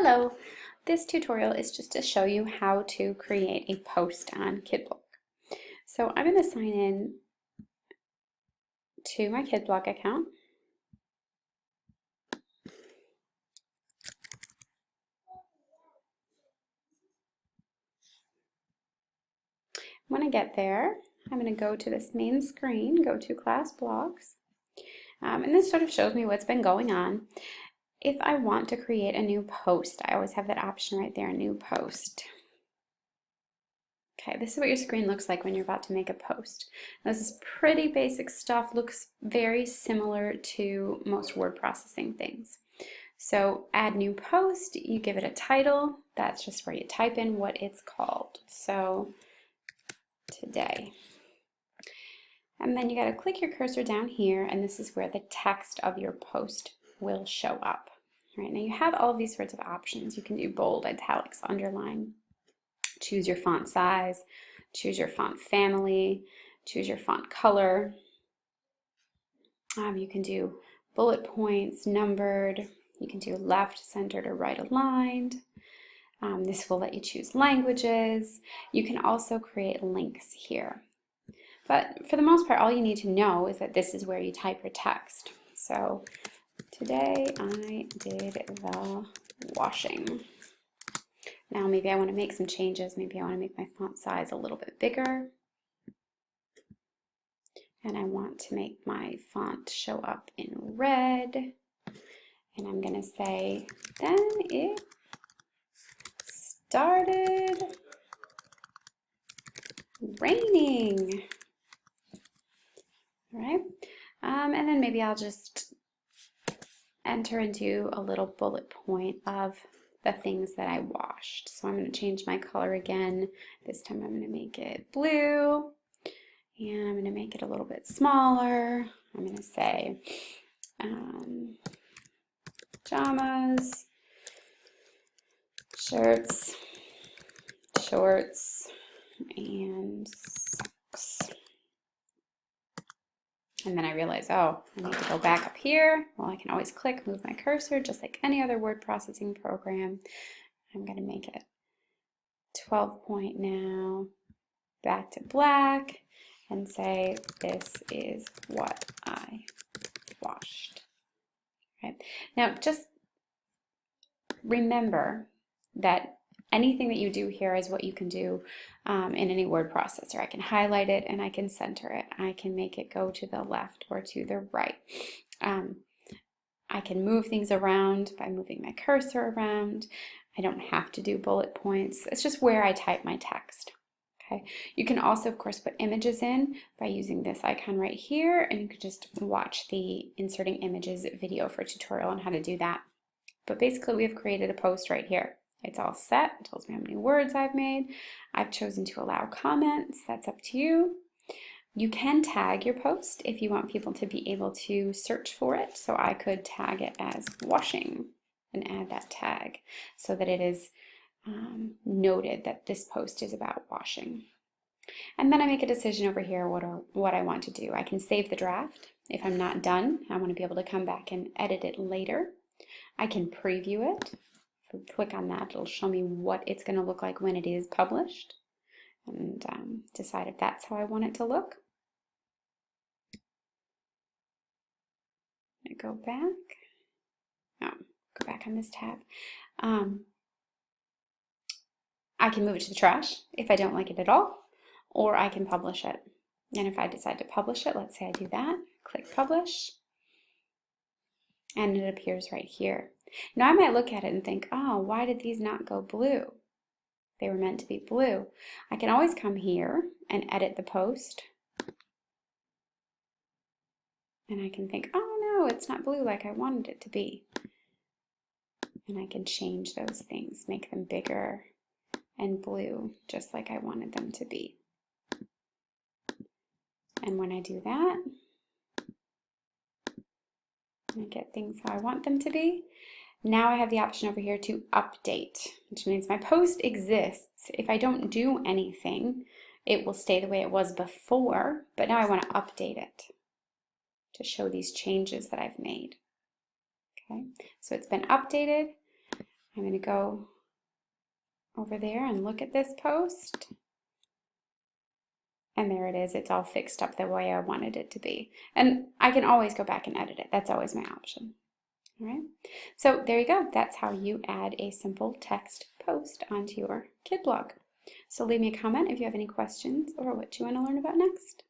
Hello, this tutorial is just to show you how to create a post on Kidblog. So I'm going to sign in to my Kidblog account. When I get there, I'm going to go to this main screen, go to class blogs, and this sort of shows me what's been going on. If I want to create a new post, I always have that option right there, new post. Okay, this is what your screen looks like when you're about to make a post. This is pretty basic stuff, looks very similar to most word processing things. So add new post, you give it a title, that's just where you type in what it's called. So today. And then you got to click your cursor down here, and this is where the text of your post will show up. All right, now you have all of these sorts of options. You can do bold, italics, underline. Choose your font size, choose your font family, choose your font color. You can do bullet points, numbered. You can do left, centered, or right aligned. This will let you choose languages. You can also create links here. But for the most part, all you need to know is that this is where you type your text. So today I did the washing. Now maybe I want to make some changes. Maybe I want to make my font size a little bit bigger. And I want to make my font show up in red. And I'm going to say, then it started raining. All right. And then maybe I'll just enter into a little bullet point of the things that I washed. So I'm going to change my color again. This time I'm going to make it blue, and I'm going to make it a little bit smaller. I'm going to say pajamas, shirts, shorts, and socks. And then I realize, oh, I need to go back up here. Well, I can always click, move my cursor, just like any other word processing program. I'm going to make it 12 point now, back to black, and say, this is what I washed. Right. Now, just remember that anything that you do here is what you can do in any word processor. I can highlight it and I can center it. I can make it go to the left or to the right. I can move things around by moving my cursor around. I don't have to do bullet points. It's just where I type my text. Okay. You can also, of course, put images in by using this icon right here, and you can just watch the Inserting Images video for a tutorial on how to do that. But basically, we have created a post right here. It's all set. It tells me how many words I've made. I've chosen to allow comments. That's up to you. You can tag your post if you want people to be able to search for it. So I could tag it as washing and add that tag so that it is noted that this post is about washing. And then I make a decision over here what I want to do. I can save the draft. If I'm not done, I want to be able to come back and edit it later. I can preview it. If I click on that, it'll show me what it's going to look like when it is published, and decide if that's how I want it to look. I go back. Oh, go back on this tab. I can move it to the trash if I don't like it at all, or I can publish it. And if I decide to publish it, let's say I do that, click publish, and it appears right here. Now I might look at it and think, oh, why did these not go blue? They were meant to be blue. I can always come here and edit the post. And I can think, oh no, it's not blue like I wanted it to be. And I can change those things, make them bigger and blue, just like I wanted them to be. And when I do that, I get things how I want them to be. Now I have the option over here to update, which means my post exists. If I don't do anything, it will stay the way it was before, but now I want to update it to show these changes that I've made. Okay, so it's been updated. I'm going to go over there and look at this post. And there it is. It's all fixed up the way I wanted it to be. And I can always go back and edit it. That's always my option. All right. So there you go. That's how you add a simple text post onto your Kidblog. So leave me a comment if you have any questions or what you want to learn about next.